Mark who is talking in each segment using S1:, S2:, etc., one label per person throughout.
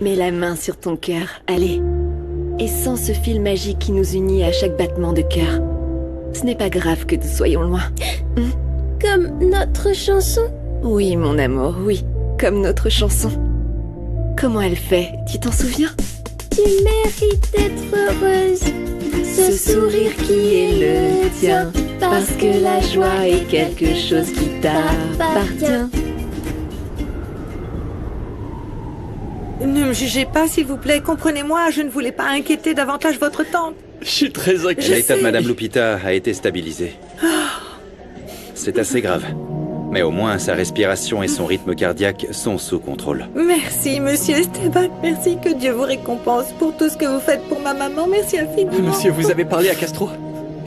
S1: Mets la main sur ton cœur, allez. Et sens ce fil magique qui nous unit à chaque battement de cœur. Ce n'est pas grave que nous soyons loin.
S2: Comme notre chanson?
S1: Oui, mon amour, oui. Comme notre chanson. Comment elle fait? Tu t'en souviens?
S2: Tu mérites d'être heureuse.
S1: Ce sourire qui est le tien. Parce que la joie est quelque chose qui t'appartient.
S3: Ne me jugez pas, s'il vous plaît. Comprenez-moi, je ne voulais pas inquiéter davantage votre tante.
S4: Je suis très inquiet.
S5: L'état de Madame Lupita a été stabilisé. C'est assez grave. Mais au moins, sa respiration et son rythme cardiaque sont sous contrôle.
S3: Merci, monsieur Esteban. Merci, que Dieu vous récompense pour tout ce que vous faites pour ma maman. Merci infiniment.
S4: Monsieur, vous avez parlé à Castro?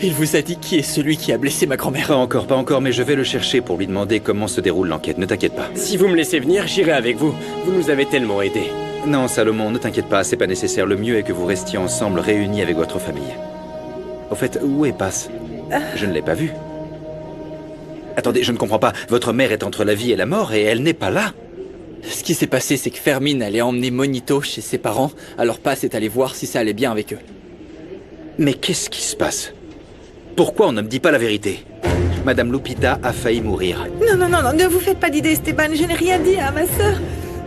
S4: Il vous a dit qui est celui qui a blessé ma grand-mère?
S5: Pas encore, mais je vais le chercher pour lui demander comment se déroule l'enquête. Ne t'inquiète pas.
S6: Si vous me laissez venir, j'irai avec vous. Vous nous avez tellement aidés.
S5: Non, Salomon, ne t'inquiète pas, c'est pas nécessaire. Le mieux est que vous restiez ensemble, réunis avec votre famille. Au fait, où est Paz? Je ne l'ai pas vue. Attendez, je ne comprends pas. Votre mère est entre la vie et la mort et elle n'est pas là.
S4: Ce qui s'est passé, c'est que Fermine allait emmener Monito chez ses parents, alors Paz est allé voir si ça allait bien avec eux.
S5: Mais qu'est-ce qui se passe? Pourquoi on ne me dit pas la vérité? Madame Lupita a failli mourir.
S3: Non, ne vous faites pas d'idée, Esteban. Je n'ai rien dit à ma sœur.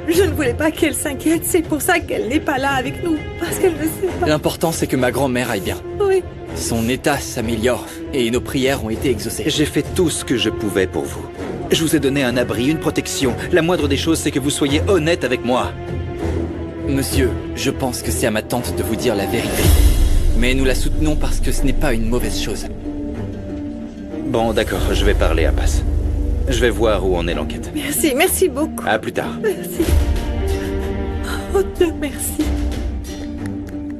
S3: Je ne voulais pas qu'elle s'inquiète. C'est pour ça qu'elle n'est pas là avec nous. Parce qu'elle ne sait pas.
S4: L'important, c'est que ma grand-mère aille bien.
S3: Oui.
S4: Son état s'améliore et nos prières ont été exaucées.
S5: J'ai fait tout ce que je pouvais pour vous. Je vous ai donné un abri, une protection. La moindre des choses, c'est que vous soyez honnête avec moi.
S4: Monsieur, je pense que c'est à ma tante de vous dire la vérité. Mais nous la soutenons parce que ce n'est pas une mauvaise chose.
S5: Bon, d'accord, je vais parler à Paz. Je vais voir où en est l'enquête.
S3: Merci beaucoup.
S5: À plus tard.
S3: Merci. Oh Dieu, merci.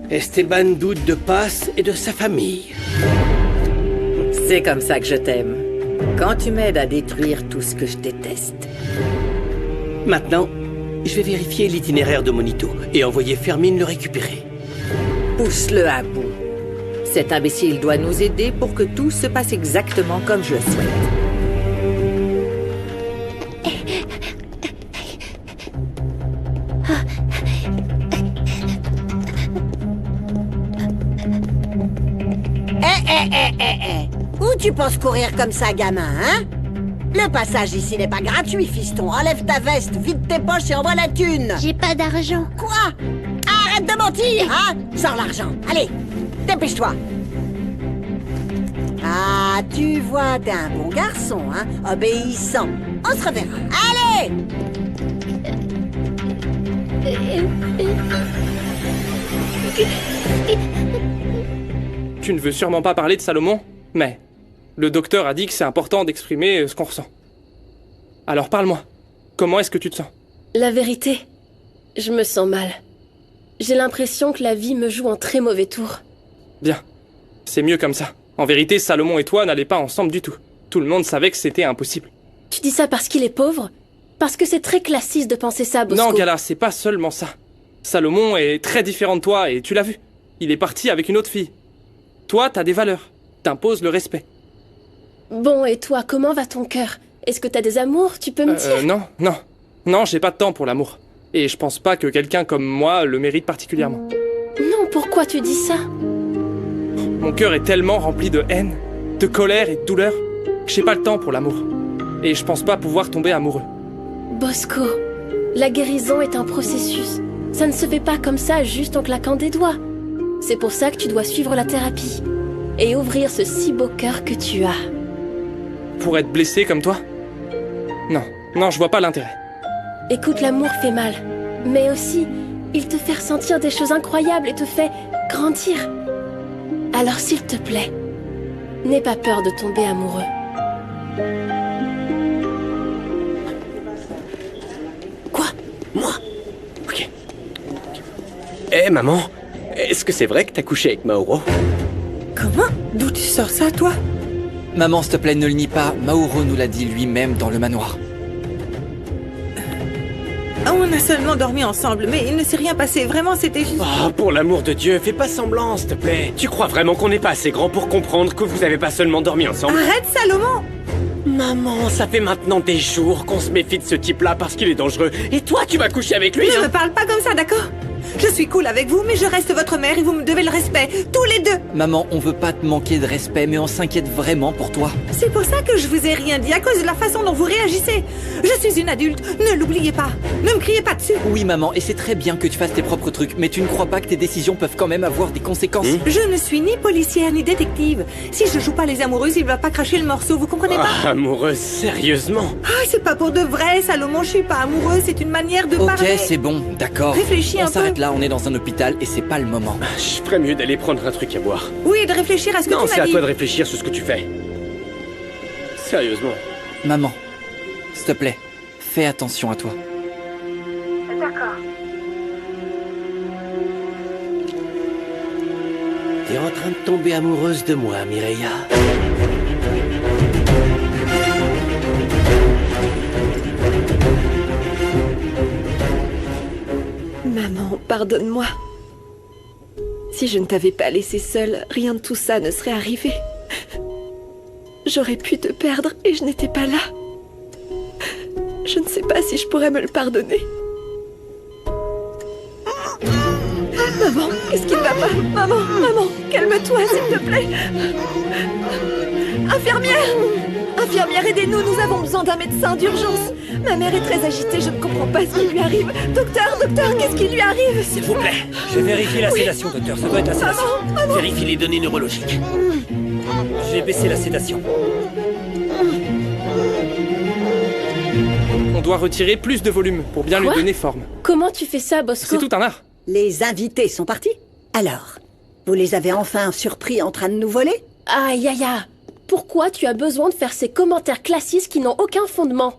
S7: Esteban doute de Paz et de sa famille.
S8: C'est comme ça que je t'aime. Quand tu m'aides à détruire tout ce que je déteste.
S7: Maintenant, je vais vérifier l'itinéraire de Monito et envoyer Fermine le récupérer.
S8: Pousse-le à bout. Cet imbécile doit nous aider pour que tout se passe exactement comme je le souhaite.
S9: Où tu penses courir comme ça, gamin, hein? Le passage ici n'est pas gratuit, fiston. Enlève ta veste, vide tes poches et envoie la thune.
S2: J'ai pas d'argent.
S9: Quoi? Arrête de mentir, hein? Sors l'argent. Allez, dépêche-toi. Ah, tu vois, t'es un bon garçon, hein? Obéissant. On se reverra. Allez!
S10: Tu ne veux sûrement pas parler de Salomon, mais le docteur a dit que c'est important d'exprimer ce qu'on ressent. Alors parle-moi. Comment est-ce que tu te sens?
S2: La vérité, je me sens mal. J'ai l'impression que la vie me joue un très mauvais tour.
S10: Bien. C'est mieux comme ça. En vérité, Salomon et toi n'allaient pas ensemble du tout. Tout le monde savait que c'était impossible.
S2: Tu dis ça parce qu'il est pauvre? Parce que c'est très classiste de penser ça, Bosco.
S10: Non, Gala, c'est pas seulement ça. Salomon est très différent de toi et tu l'as vu. Il est parti avec une autre fille. Toi, t'as des valeurs. T'imposes le respect.
S2: Bon, et toi, comment va ton cœur? Est-ce que t'as des amours? Tu peux me dire?
S10: Non, j'ai pas de temps pour l'amour. Et je pense pas que quelqu'un comme moi le mérite particulièrement.
S2: Non, pourquoi tu dis ça?
S10: Mon cœur est tellement rempli de haine, de colère et de douleur que j'ai pas le temps pour l'amour. Et je pense pas pouvoir tomber amoureux.
S2: Bosco, la guérison est un processus. Ça ne se fait pas comme ça, juste en claquant des doigts. C'est pour ça que tu dois suivre la thérapie. Et ouvrir ce si beau cœur que tu as.
S10: Pour être blessé comme toi? Non, je vois pas l'intérêt.
S2: Écoute, l'amour fait mal. Mais aussi, il te fait ressentir des choses incroyables et te fait grandir. Alors s'il te plaît, n'aie pas peur de tomber amoureux.
S7: Quoi? Moi? Ok.
S6: Eh, maman, est-ce que c'est vrai que t'as couché avec Mauro?
S3: Comment? D'où tu sors ça, toi?
S4: Maman, s'il te plaît, ne le nie pas. Mauro nous l'a dit lui-même dans le manoir.
S3: On a seulement dormi ensemble, mais il ne s'est rien passé. Vraiment, c'était juste...
S6: Oh, pour l'amour de Dieu, fais pas semblant, s'il te plaît. Tu crois vraiment qu'on n'est pas assez grand pour comprendre que vous avez pas seulement dormi ensemble?
S3: Arrête, Salomon!
S6: Maman, ça fait maintenant des jours qu'on se méfie de ce type-là parce qu'il est dangereux. Et toi, tu vas coucher avec lui,
S3: Ne
S6: hein?
S3: me parle pas comme ça, d'accord? suis cool avec vous, mais je reste votre mère et vous me devez le respect, tous les deux.
S4: Maman, on veut pas te manquer de respect, mais on s'inquiète vraiment pour toi.
S3: C'est pour ça que je vous ai rien dit, à cause de la façon dont vous réagissez. Je suis une adulte, ne l'oubliez pas. Ne me criez pas dessus.
S4: Oui, maman, et c'est très bien que tu fasses tes propres trucs, mais tu ne crois pas que tes décisions peuvent quand même avoir des conséquences?
S3: Je ne suis ni policière ni détective. Si je joue pas les amoureuses, il va pas cracher le morceau, vous comprenez pas?
S6: Ah, amoureuse, sérieusement?
S3: Ah, c'est pas pour de vrai, Salomon, je suis pas amoureuse, c'est une manière de parler.
S4: Ok, c'est bon, d'accord.
S3: Réfléchis un peu.
S4: On s'arrête là, on est dans un hôpital et c'est pas le moment.
S6: Je ferais mieux d'aller prendre un truc à boire.
S3: Oui, et de réfléchir à ce que
S6: Non,
S3: tu
S6: c'est
S3: m'as
S6: à
S3: dit.
S6: toi de réfléchir sur ce que tu fais. Sérieusement.
S4: Maman, s'il te plaît, fais attention à toi.
S3: D'accord.
S7: T'es en train de tomber amoureuse de moi, Mireia.
S1: Maman, pardonne-moi. Si je ne t'avais pas laissé seule, rien de tout ça ne serait arrivé. J'aurais pu te perdre et je n'étais pas là. Je ne sais pas si je pourrais me le pardonner. Maman, qu'est-ce qui ne va pas? Maman, calme-toi, s'il te plaît. Infirmière! Infirmière, aidez-nous, nous avons besoin d'un médecin d'urgence. Ma mère est très agitée, je ne comprends pas ce qui lui arrive. Docteur, qu'est-ce qui lui arrive?
S7: S'il vous plaît, je vais vérifier la sédation, docteur. Ça doit être la sédation. Vérifie les données neurologiques. Je vais baisser la sédation.
S10: On doit retirer plus de volume pour bien lui
S2: Quoi?
S10: donner forme.
S2: Comment tu fais ça, Bosco?
S10: C'est tout un art.
S9: Les invités sont partis? Alors, vous les avez enfin surpris en train de nous voler?
S2: Aïe, aïe, aïe. Pourquoi tu as besoin de faire ces commentaires classistes qui n'ont aucun fondement?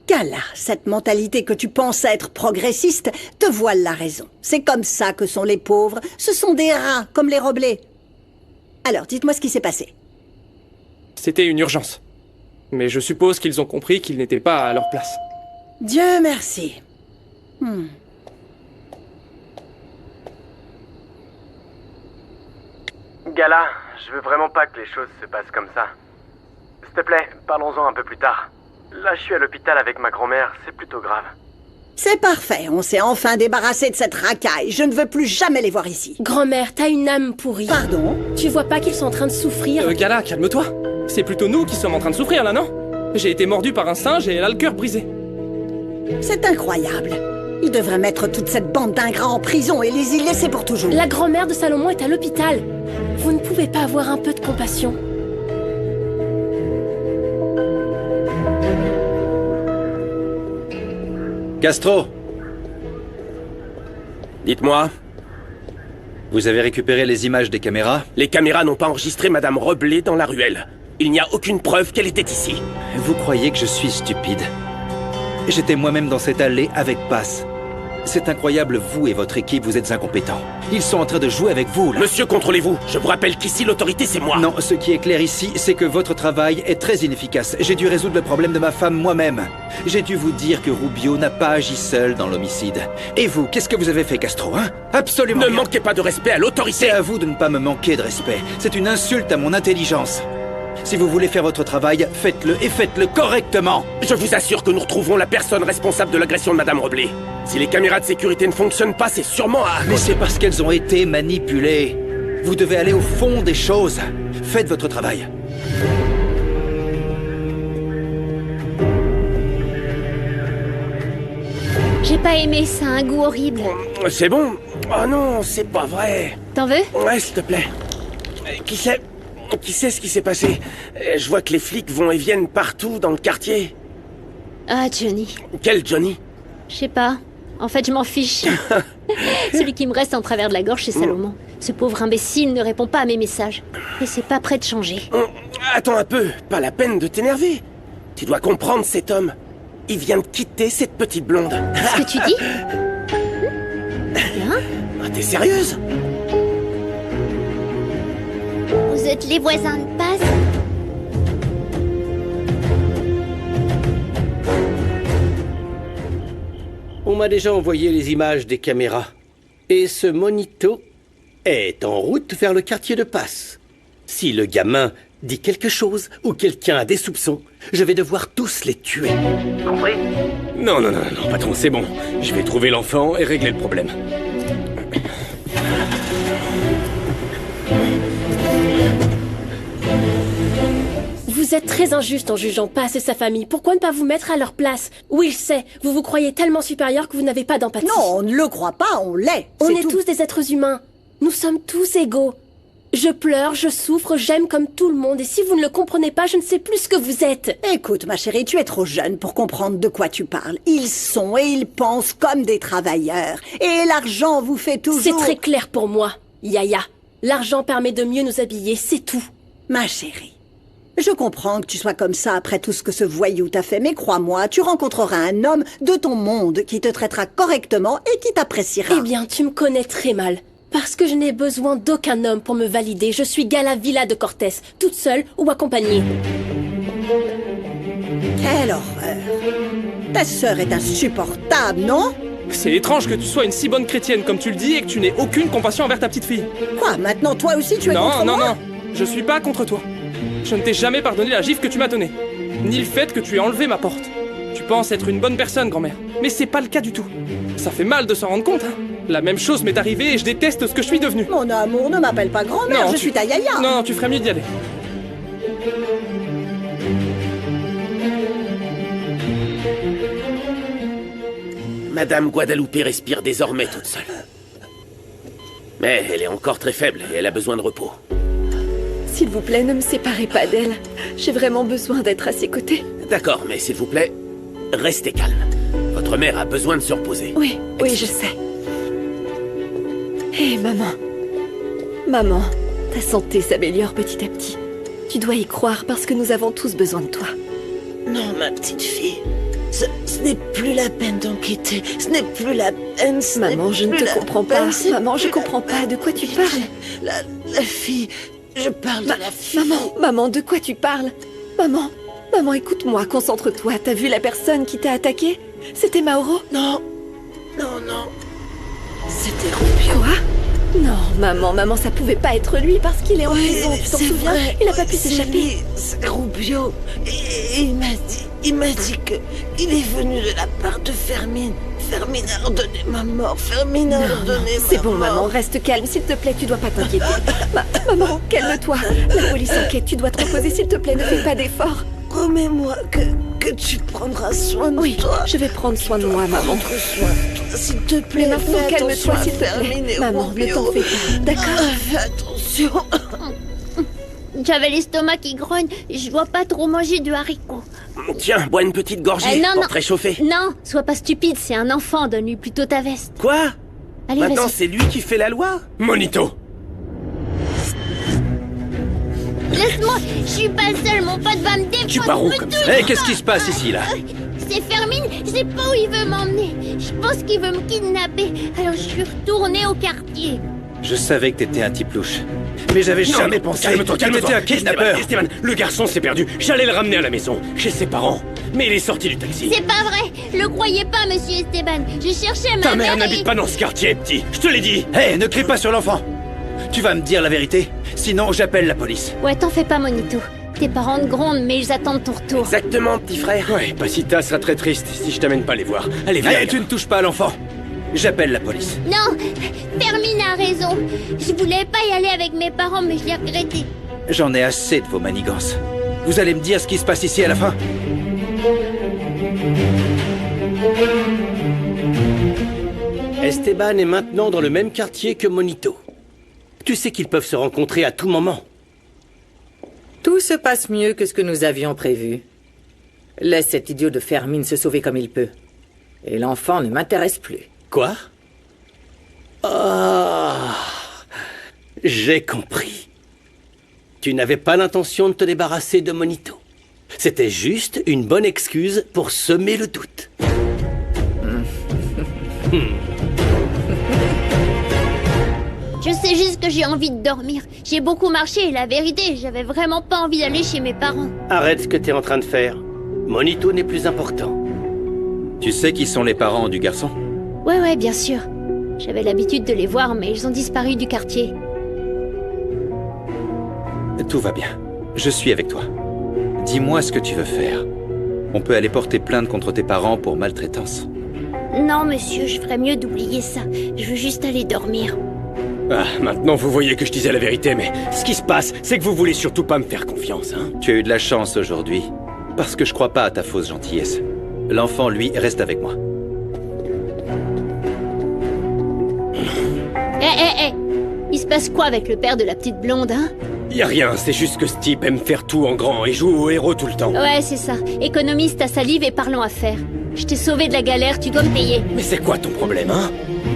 S9: Gala, cette mentalité que tu penses être progressiste te voile la raison. C'est comme ça que sont les pauvres. Ce sont des rats, comme les Roblés. Alors, dites-moi ce qui s'est passé.
S10: C'était une urgence. Mais je suppose qu'ils ont compris qu'ils n'étaient pas à leur place.
S9: Dieu merci.
S6: Gala, je veux vraiment pas que les choses se passent comme ça. S'il te plaît, parlons-en un peu plus tard. Là, je suis à l'hôpital avec ma grand-mère, c'est plutôt grave.
S9: C'est parfait, on s'est enfin débarrassé de cette racaille. Je ne veux plus jamais les voir ici.
S2: Grand-mère, t'as une âme pourrie.
S9: Pardon?
S2: Tu vois pas qu'ils sont en train de souffrir?
S10: Gala, calme-toi. C'est plutôt nous qui sommes en train de souffrir là, non? J'ai été mordu par un singe et elle a le cœur brisé.
S9: C'est incroyable. Ils devraient mettre toute cette bande d'ingrats en prison et les y laisser pour toujours.
S2: La grand-mère de Salomon est à l'hôpital. Vous ne pouvez pas avoir un peu de compassion?
S5: Castro,
S6: Dites-moi,
S5: vous avez récupéré les images des caméras?
S6: les caméras n'ont pas enregistré Madame Roblé dans la ruelle. Il n'y a aucune preuve qu'elle était ici.
S5: Vous croyez que je suis stupide? J'étais moi-même dans cette allée avec Pass. C'est incroyable, vous et votre équipe, vous êtes incompétents. Ils sont en train de jouer avec vous, là.
S6: Monsieur, contrôlez-vous. Je vous rappelle qu'ici, l'autorité, c'est moi.
S5: Non, ce qui est clair ici, c'est que votre travail est très inefficace. J'ai dû résoudre le problème de ma femme moi-même. J'ai dû vous dire que Rubio n'a pas agi seul dans l'homicide. Et vous, qu'est-ce que vous avez fait, Castro, hein? Absolument
S6: Ne
S5: rien.
S6: manquez pas de respect à l'autorité.
S5: C'est à vous de ne pas me manquer de respect. C'est une insulte à mon intelligence. Si vous voulez faire votre travail, faites-le et faites-le correctement.
S6: Je vous assure que nous retrouverons la personne responsable de l'agression de Madame Roblé. Si les caméras de sécurité ne fonctionnent pas, c'est sûrement à...
S5: Mais c'est parce qu'elles ont été manipulées. Vous devez aller au fond des choses. Faites votre travail.
S11: J'ai pas aimé, ça a un goût horrible.
S6: C'est bon? Oh non, c'est pas vrai.
S11: T'en veux?
S6: Ouais, s'il te plaît. Qui sait ce qui s'est passé? Je vois que les flics vont et viennent partout dans le quartier.
S11: Ah, Johnny.
S6: Quel Johnny?
S11: Je sais pas. En fait, je m'en fiche. Celui qui me reste en travers de la gorge, c'est Salomon. Ce pauvre imbécile ne répond pas à mes messages. Et c'est pas prêt de changer.
S6: Attends un peu, pas la peine de t'énerver. Tu dois comprendre cet homme. Il vient de quitter cette petite blonde.
S11: Ce que tu dis? Hein?
S6: Ah, t'es sérieuse?
S11: Vous êtes les voisins de passe?
S7: On m'a déjà envoyé les images des caméras. Et ce monito est en route vers le quartier de Passe. Si le gamin dit quelque chose ou quelqu'un a des soupçons, je vais devoir tous les tuer.
S6: Compris? Non, patron, c'est bon. Je vais trouver l'enfant et régler le problème.
S2: Vous êtes très injuste en jugeant Paz et sa famille. Pourquoi ne pas vous mettre à leur place? Oui, je sais, vous vous croyez tellement supérieur que vous n'avez pas d'empathie.
S9: Non, on ne le croit pas, on l'est.
S2: On
S9: c'est
S2: est
S9: tout.
S2: tous des êtres humains. Nous sommes tous égaux. Je pleure, je souffre, j'aime comme tout le monde. Et si vous ne le comprenez pas, je ne sais plus ce que vous êtes.
S9: Écoute, ma chérie, tu es trop jeune pour comprendre de quoi tu parles. Ils sont et ils pensent comme des travailleurs. Et l'argent vous fait toujours...
S2: C'est très clair pour moi, Yaya. L'argent permet de mieux nous habiller, c'est tout.
S9: Ma chérie, je comprends que tu sois comme ça après tout ce que ce voyou t'a fait, mais crois-moi, tu rencontreras un homme de ton monde qui te traitera correctement et qui t'appréciera.
S2: Eh bien, tu me connais très mal. Parce que je n'ai besoin d'aucun homme pour me valider. Je suis Gala Villa de Cortés, toute seule ou accompagnée.
S9: Quelle horreur! Ta sœur est insupportable, non?
S10: C'est étrange que tu sois une si bonne chrétienne comme tu le dis et que tu n'aies aucune compassion envers ta petite fille.
S9: Quoi, maintenant toi aussi tu es contre moi?
S10: Non, je suis pas contre toi. Je ne t'ai jamais pardonné la gifle que tu m'as donnée, ni le fait que tu aies enlevé ma porte. Tu penses être une bonne personne, grand-mère, mais c'est pas le cas du tout. Ça fait mal de s'en rendre compte, hein. La même chose m'est arrivée et je déteste ce que je suis devenu.
S9: Mon amour, ne m'appelle pas grand-mère, je suis ta Yaya.
S10: Non, tu ferais mieux d'y aller.
S12: Madame Guadalupe respire désormais toute seule. Mais elle est encore très faible et elle a besoin de repos.
S1: S'il vous plaît, ne me séparez pas d'elle. J'ai vraiment besoin d'être à ses côtés.
S12: D'accord, mais s'il vous plaît, restez calme. Votre mère a besoin de se reposer.
S1: Oui, je sais. Hé, maman. Maman, ta santé s'améliore petit à petit. Tu dois y croire parce que nous avons tous besoin de toi.
S13: Non, ma petite fille. Ce n'est plus la peine d'enquêter. Ce n'est plus la peine.
S1: Maman, je ne te comprends pas. Maman, je comprends pas. De quoi tu parles?
S13: La fille. Je parle de la fille.
S1: Maman, de quoi tu parles? Maman, écoute-moi, concentre-toi. T'as vu la personne qui t'a attaqué? C'était Mauro?
S13: Non. C'était Rubio.
S1: Quoi? Non, maman, ça pouvait pas être lui parce qu'il est en prison, tu t'en souviens? Il a pas pu s'échapper.
S13: C'est Rubio. Et il m'a dit que il est venu de la part de Fermine. Fermine a ordonné ma mort. Fermine a ordonné ma mort.
S1: C'est bon, maman, reste calme, s'il te plaît, tu dois pas t'inquiéter. Maman, calme-toi. La police enquête, tu dois te reposer, s'il te plaît, ne fais pas d'efforts.
S13: Promets-moi que tu prendras soin de toi.
S1: Oui, je vais prendre soin de moi, maman.
S13: S'il te plaît,
S1: mais maintenant, calme-toi, s'il te plaît. Maman, ne t'en fais pas, d'accord?
S13: Fais attention.
S11: J'avais l'estomac qui grogne, je dois pas trop manger de haricots.
S12: Tiens, bois une petite gorgée pour te réchauffer.
S11: Non, sois pas stupide, c'est un enfant, donne-lui plutôt ta veste.
S12: Quoi?
S11: Allez,
S12: maintenant
S11: vas-y.
S12: c'est lui qui fait la loi? Monito!
S11: Laisse-moi, je suis pas seule, mon pote va me défendre.
S5: Tu pars où comme ça? Hé, qu'est-ce qui se passe ici, là?
S11: C'est Fermine, je sais pas où il veut m'emmener. Je pense qu'il veut me kidnapper, alors je suis retournée au quartier.
S5: Je savais que t'étais un type louche. Mais j'avais jamais pensé
S12: Calme-toi,
S5: que t'étais un kidnappeur.
S12: Esteban, le garçon s'est perdu. J'allais le ramener à la maison, chez ses parents. Mais il est sorti du taxi.
S11: C'est pas vrai, le croyez pas, monsieur Esteban. Je cherchais ma
S12: Ta mère
S11: et-
S12: n'habite pas dans ce quartier, petit. Je te l'ai dit.
S5: Hé, ne crie pas sur l'enfant. Tu vas me dire la vérité, sinon j'appelle la police.
S11: Ouais, t'en fais pas, Monito. Tes parents te grondent, mais ils attendent ton retour.
S12: Exactement, petit frère. Ouais, Pasita sera très triste si je t'amène pas les voir. Allez, viens.
S5: Hé, tu ne touches pas à l'enfant. J'appelle la police.
S11: Non, Fermine a raison. Je voulais pas y aller avec mes parents, mais je l'ai regretté.
S5: J'en ai assez de vos manigances. Vous allez me dire ce qui se passe ici à la fin?
S7: Esteban est maintenant dans le même quartier que Monito. Tu sais qu'ils peuvent se rencontrer à tout moment.
S8: Tout se passe mieux que ce que nous avions prévu. Laisse cet idiot de Fermine se sauver comme il peut. Et l'enfant ne m'intéresse plus.
S7: Quoi? Ah, j'ai compris. Tu n'avais pas l'intention de te débarrasser de Monito. C'était juste une bonne excuse pour semer le doute.
S11: Je sais juste que j'ai envie de dormir. J'ai beaucoup marché et la vérité, j'avais vraiment pas envie d'aller chez mes parents.
S7: Arrête ce que t'es en train de faire. Monito n'est plus important.
S5: Tu sais qui sont les parents du garçon?
S11: Ouais, bien sûr. J'avais l'habitude de les voir, mais ils ont disparu du quartier.
S5: Tout va bien. Je suis avec toi. Dis-moi ce que tu veux faire. On peut aller porter plainte contre tes parents pour maltraitance.
S11: Non, monsieur, je ferais mieux d'oublier ça. Je veux juste aller dormir.
S12: Ah, maintenant vous voyez que je disais la vérité, mais ce qui se passe, c'est que vous voulez surtout pas me faire confiance, hein.
S5: Tu as eu de la chance aujourd'hui, parce que je crois pas à ta fausse gentillesse. L'enfant, lui, reste avec moi.
S11: Il se passe quoi avec le père de la petite blonde, hein?
S12: Y a rien, c'est juste que ce type aime faire tout en grand et joue au héros tout le temps.
S11: Ouais, c'est ça. Économise ta salive et parlons affaires. Je t'ai sauvé de la galère, tu dois me payer.
S12: Mais c'est quoi ton problème, hein?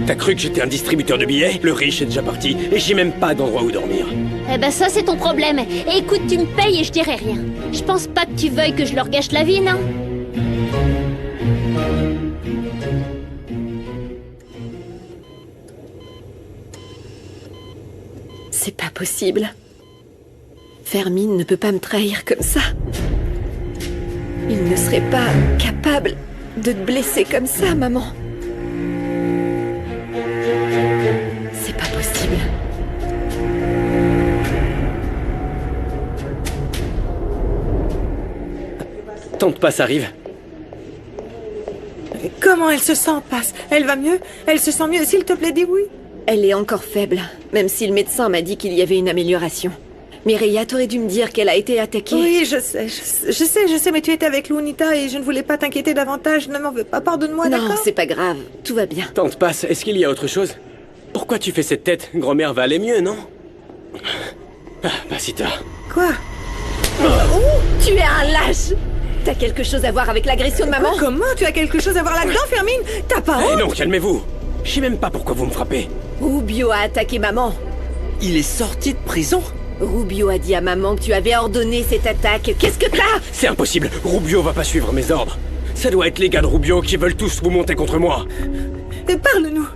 S12: T'as cru que j'étais un distributeur de billets? Le riche est déjà parti, et j'ai même pas d'endroit où dormir.
S11: Eh ben ça, c'est ton problème. Et écoute, tu me payes et je dirai rien. Je pense pas que tu veuilles que je leur gâche la vie, non?
S1: C'est pas possible. Fermine ne peut pas me trahir comme ça. Il ne serait pas capable de te blesser comme ça, maman. C'est pas possible.
S12: Tante Passe arrive.
S3: Comment elle se sent, Passe? Elle va mieux? Elle se sent mieux? S'il te plaît, dis oui.
S1: Elle est encore faible, même si le médecin m'a dit qu'il y avait une amélioration. Mireia, t'aurais dû me dire qu'elle a été attaquée.
S3: Oui, je sais, mais tu étais avec Lunita et je ne voulais pas t'inquiéter davantage. Ne m'en veux pas, pardonne-moi, d'accord?
S1: Non, c'est pas grave, tout va bien.
S12: Tante Passe, est-ce qu'il y a autre chose? Pourquoi tu fais cette tête? Grand-mère va aller mieux, non? Ah, Pasita.
S3: Quoi?
S1: Tu es un lâche! T'as quelque chose à voir avec l'agression de maman?
S3: Comment? Tu as quelque chose à voir là-dedans, Fermine? T'as pas honte?
S12: Non, calmez-vous. Je sais même pas pourquoi vous me frappez.
S1: Rubio a attaqué maman.
S12: Il est sorti de prison?
S1: Rubio a dit à maman que tu avais ordonné cette attaque. Qu'est-ce que t'as?
S12: C'est impossible. Rubio va pas suivre mes ordres. Ça doit être les gars de Rubio qui veulent tous vous monter contre moi.
S3: Parle-nous.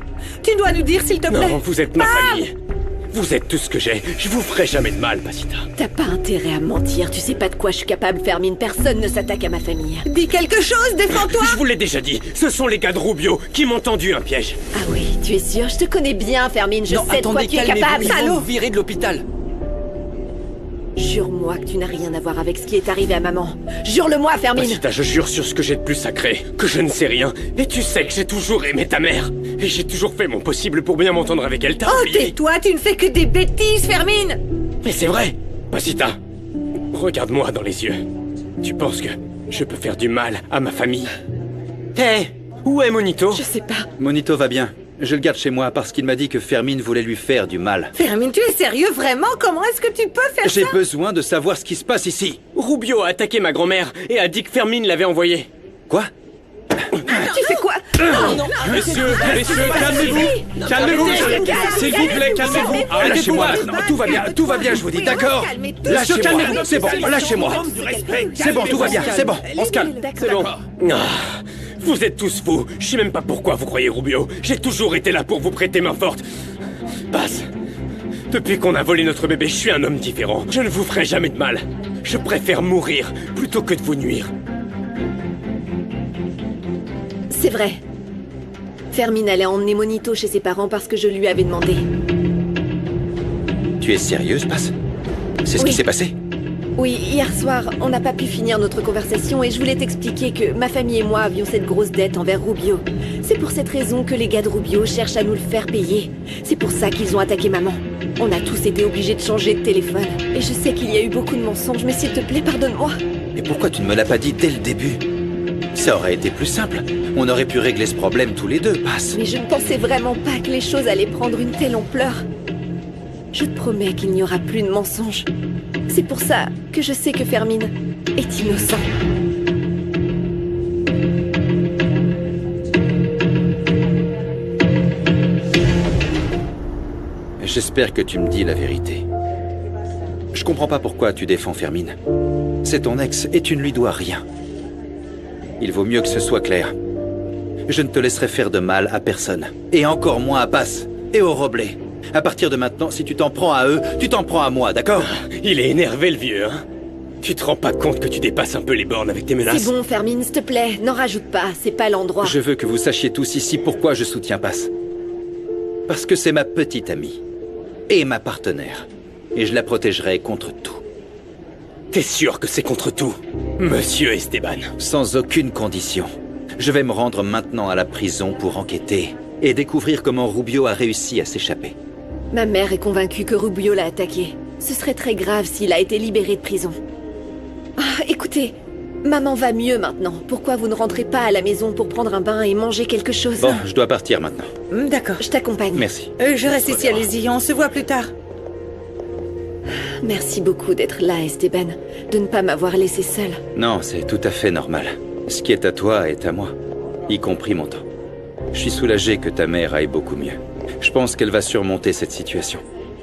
S3: Tu dois nous dire, s'il te plaît.
S12: Non, vous êtes ma famille. Vous êtes tout ce que j'ai. Je vous ferai jamais de mal, Pasita.
S1: T'as pas intérêt à mentir. Tu sais pas de quoi je suis capable, Fermine. Personne ne s'attaque à ma famille.
S3: Dis quelque chose, défends-toi.
S12: Je vous l'ai déjà dit. Ce sont les gars de Rubio qui m'ont tendu un piège.
S1: Ah oui, tu es sûr? Je te connais bien, Fermine. Je sais de quoi tu es capable.
S4: Ils vont vous virer de l'hôpital.
S1: Jure-moi que tu n'as rien à voir avec ce qui est arrivé à maman. Jure-le-moi, Fermine.
S12: Pasita, je jure sur ce que j'ai de plus sacré, que je ne sais rien. Et tu sais que j'ai toujours aimé ta mère. Et j'ai toujours fait mon possible pour bien m'entendre avec elle. T'as oublié?
S3: Tais-toi, tu ne fais que des bêtises, Fermine.
S12: Mais c'est vrai. Pasita, regarde-moi dans les yeux. Tu penses que je peux faire du mal à ma famille? Hé, où est Monito?
S1: Je sais pas.
S5: Monito va bien. Je le garde chez moi parce qu'il m'a dit que Fermine voulait lui faire du mal.
S3: Fermine, tu es sérieux, vraiment? Comment est-ce que tu peux faire ça?
S5: J'ai besoin de savoir ce qui se passe ici.
S12: Rubio a attaqué ma grand-mère et a dit que Fermine l'avait envoyé.
S5: Quoi?
S1: Tu fais quoi?
S10: Messieurs, calmez-vous. Calmez-vous. S'il vous plaît, calmez-vous.
S5: Lâchez-moi maintenant. Tout va bien, je vous dis, d'accord? Lâchez-moi. C'est bon, lâchez-moi. C'est bon, tout va bien, c'est bon. On se calme.
S12: C'est bon. Ah, vous êtes tous fous. Je sais même pas pourquoi vous croyez Rubio. J'ai toujours été là pour vous prêter main forte. Passe. Depuis qu'on a volé notre bébé, je suis un homme différent. Je ne vous ferai jamais de mal. Je préfère mourir plutôt que de vous nuire.
S1: C'est vrai. Fermine allait emmener Monito chez ses parents parce que je lui avais demandé.
S5: Tu es sérieuse, Passe? C'est ce qui s'est passé?
S1: Oui, hier soir, on n'a pas pu finir notre conversation et je voulais t'expliquer que ma famille et moi avions cette grosse dette envers Rubio. C'est pour cette raison que les gars de Rubio cherchent à nous le faire payer. C'est pour ça qu'ils ont attaqué maman. On a tous été obligés de changer de téléphone. Et je sais qu'il y a eu beaucoup de mensonges, mais s'il te plaît, pardonne-moi.
S5: Mais pourquoi tu ne me l'as pas dit dès le début? Ça aurait été plus simple. On aurait pu régler ce problème tous les deux, Passe.
S1: Mais je ne pensais vraiment pas que les choses allaient prendre une telle ampleur. Je te promets qu'il n'y aura plus de mensonges. C'est pour ça que je sais que Fermine est innocent.
S5: J'espère que tu me dis la vérité. Je comprends pas pourquoi tu défends Fermine. C'est ton ex et tu ne lui dois rien. Il vaut mieux que ce soit clair. Je ne te laisserai faire de mal à personne. Et encore moins à Passe et au Roblé. À partir de maintenant, si tu t'en prends à eux, tu t'en prends à moi, d'accord?
S12: Il est énervé, le vieux, hein? Tu te rends pas compte que tu dépasses un peu les bornes avec tes menaces?
S1: C'est bon, Fermine, s'il te plaît, n'en rajoute pas, c'est pas l'endroit.
S5: Je veux que vous sachiez tous ici pourquoi je soutiens Passe. Parce que c'est ma petite amie. Et ma partenaire. Et je la protégerai contre tout.
S12: T'es sûr que c'est contre tout, Monsieur Esteban?
S5: Sans aucune condition. Je vais me rendre maintenant à la prison pour enquêter et découvrir comment Rubio a réussi à s'échapper.
S1: Ma mère est convaincue que Rubio l'a attaqué. Ce serait très grave s'il a été libéré de prison. Ah, écoutez, maman va mieux maintenant. Pourquoi vous ne rentrez pas à la maison pour prendre un bain et manger quelque chose?
S5: Bon, je dois partir maintenant.
S3: D'accord.
S1: Je t'accompagne.
S5: Merci.
S3: Je reste ici, allez-y, on se voit plus tard.
S1: Merci beaucoup d'être là, Esteban. De ne pas m'avoir laissé seule.
S5: Non, c'est tout à fait normal. Ce qui est à toi est à moi, y compris mon temps. Je suis soulagé que ta mère aille beaucoup mieux. Je pense qu'elle va surmonter cette situation.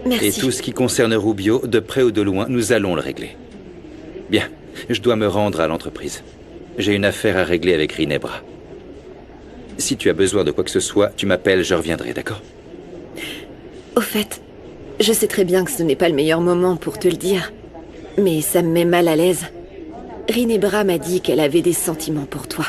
S1: Merci.
S5: Et tout ce qui concerne Rubio, de près ou de loin, nous allons le régler. Bien, je dois me rendre à l'entreprise. J'ai une affaire à régler avec Ginebra. Si tu as besoin de quoi que ce soit, tu m'appelles, je reviendrai, d'accord?
S1: Au fait, je sais très bien que ce n'est pas le meilleur moment pour te le dire, mais ça me met mal à l'aise. Ginebra m'a dit qu'elle avait des sentiments pour toi.